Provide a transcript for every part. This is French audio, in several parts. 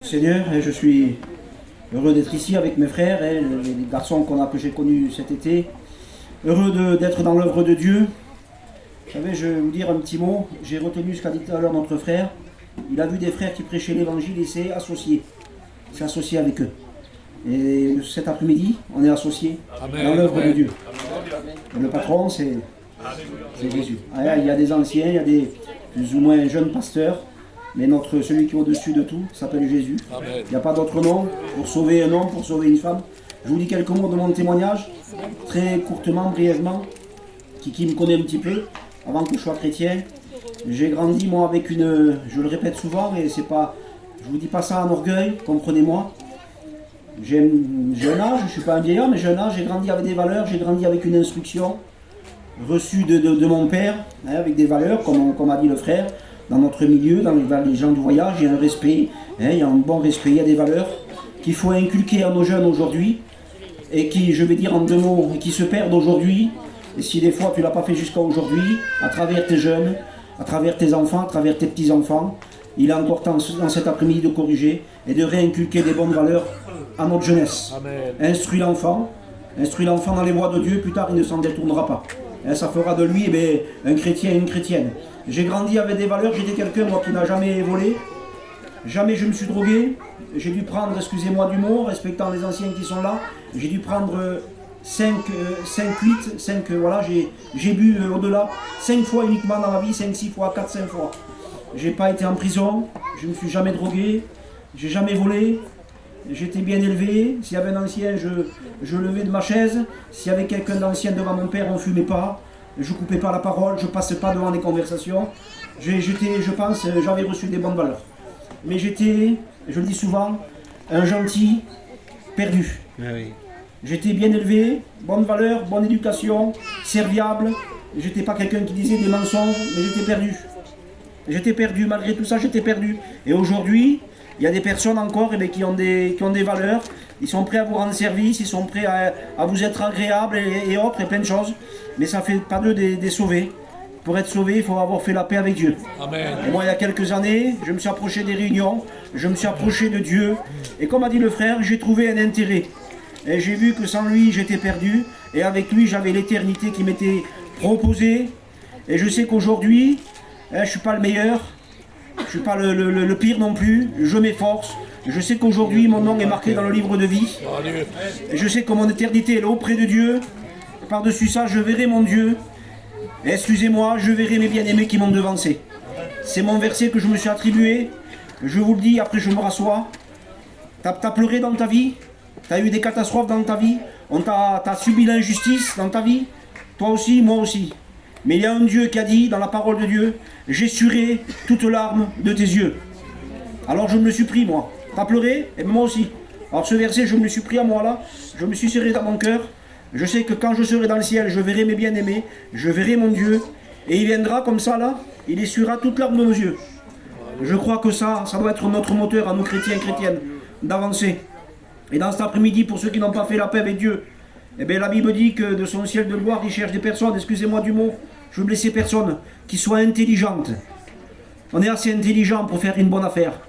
Seigneur, je suis heureux d'être ici avec mes frères, les garçons que j'ai connus cet été. Heureux d'être dans l'œuvre de Dieu. Vous savez, je vais vous dire un petit mot. J'ai retenu ce qu'a dit tout à l'heure notre frère. Il a vu des frères qui prêchaient l'évangile et s'est associé. Il s'est associé avec eux. Et cet après-midi, on est associés dans l'œuvre de Dieu. Et le patron, c'est Jésus. Il y a des anciens, il y a des plus ou moins jeunes pasteurs. Mais celui qui est au-dessus de tout s'appelle Jésus. Amen. Il n'y a pas d'autre nom pour sauver un homme, pour sauver une femme. Je vous dis quelques mots de mon témoignage, très courtement, brièvement, qui me connaît un petit peu, avant que je sois chrétien. J'ai grandi, moi, avec je le répète souvent, et c'est pas, je vous dis pas ça en orgueil, comprenez-moi. J'ai un âge, je ne suis pas un vieillard, mais j'ai un âge, j'ai grandi avec des valeurs, j'ai grandi avec une instruction reçue de mon père, avec des valeurs, comme a dit le frère. Dans notre milieu, dans les gens du voyage, il y a un respect, il y a un bon respect, il y a des valeurs qu'il faut inculquer à nos jeunes aujourd'hui et qui, je vais dire en deux mots, qui se perdent aujourd'hui. Et si des fois tu ne l'as pas fait jusqu'à aujourd'hui, à travers tes jeunes, à travers tes enfants, à travers tes petits-enfants, il est important dans cet après-midi de corriger et de réinculquer des bonnes valeurs à notre jeunesse. Amen. Instruis l'enfant dans les voies de Dieu, plus tard il ne s'en détournera pas. Et ça fera de lui un chrétien et une chrétienne. J'ai grandi avec des valeurs, j'étais quelqu'un moi qui n'a jamais volé, jamais je me suis drogué, j'ai dû prendre, excusez-moi du mot, respectant les anciens qui sont là, j'ai dû prendre 5, 8, voilà, j'ai bu au-delà, 5 fois uniquement dans ma vie, 5, 6 fois, 4, 5 fois. J'ai pas été en prison, je ne me suis jamais drogué, j'ai jamais volé, j'étais bien élevé, s'il y avait un ancien, je levais de ma chaise, s'il y avait quelqu'un d'ancien devant mon père, on ne fumait pas. Je ne coupais pas la parole, je ne passais pas devant les conversations. Je pense, j'avais reçu des bonnes valeurs. Mais j'étais, je le dis souvent, un gentil perdu. Ah oui. J'étais bien élevé, bonne valeur, bonne éducation, serviable. J'étais pas quelqu'un qui disait des mensonges, mais j'étais perdu. J'étais perdu, malgré tout ça, j'étais perdu. Et aujourd'hui, il y a des personnes encore qui ont des valeurs. Ils sont prêts à vous rendre service, ils sont prêts à vous être agréables et autres, et plein de choses. Mais ça ne fait pas d'eux des sauvés. Pour être sauvé, il faut avoir fait la paix avec Dieu. Amen. Et moi, il y a quelques années, je me suis approché des réunions, je me suis approché de Dieu. Et comme a dit le frère, j'ai trouvé un intérêt. Et j'ai vu que sans lui, j'étais perdu. Et avec lui, j'avais l'éternité qui m'était proposée. Et je sais qu'aujourd'hui, je ne suis pas le meilleur. Je ne suis pas le pire non plus, je m'efforce. Je sais qu'aujourd'hui mon nom est marqué dans le livre de vie. Et je sais que mon éternité est là auprès de Dieu. Par-dessus ça, je verrai mon Dieu. Et excusez-moi, je verrai mes bien-aimés qui m'ont devancé. C'est mon verset que je me suis attribué. Je vous le dis, après je me rassois. T'as pleuré dans ta vie? T'as eu des catastrophes dans ta vie? T'as subi l'injustice dans ta vie? Toi aussi, moi aussi. Mais il y a un Dieu qui a dit, dans la parole de Dieu, j'essuierai toute larme de tes yeux. Alors je me le suis pris, moi. T'as pleuré? Et moi aussi. Alors ce verset, je me le suis pris à moi là. Je me suis serré dans mon cœur. Je sais que quand je serai dans le ciel, je verrai mes bien-aimés. Je verrai mon Dieu. Et il viendra comme ça là. Il essuiera toute larme de nos yeux. Je crois que ça doit être notre moteur à nous chrétiens et chrétiennes d'avancer. Et dans cet après-midi, pour ceux qui n'ont pas fait la paix avec Dieu, eh bien, la Bible dit que de son ciel de gloire, il cherche des personnes, excusez-moi du mot, je veux blesser personne, qui soient intelligentes. On est assez intelligent pour faire une bonne affaire.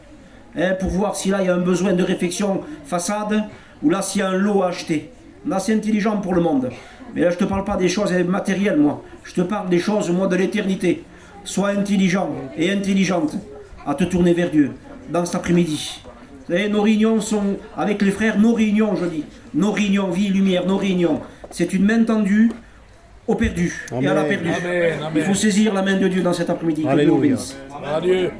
Pour voir si là, il y a un besoin de réflexion façade, ou là, s'il y a un lot à acheter. On est assez intelligent pour le monde. Mais là, je ne te parle pas des choses matérielles, moi. Je te parle des choses, moi, de l'éternité. Sois intelligent et intelligente à te tourner vers Dieu dans cet après-midi. Vous savez, nos réunions sont, avec les frères, nos réunions, je dis. Nos réunions, vie, lumière, nos réunions. C'est une main tendue au perdu et à la perdue. Amen, amen. Il faut saisir la main de Dieu dans cet après-midi. Alléluia. Adieu.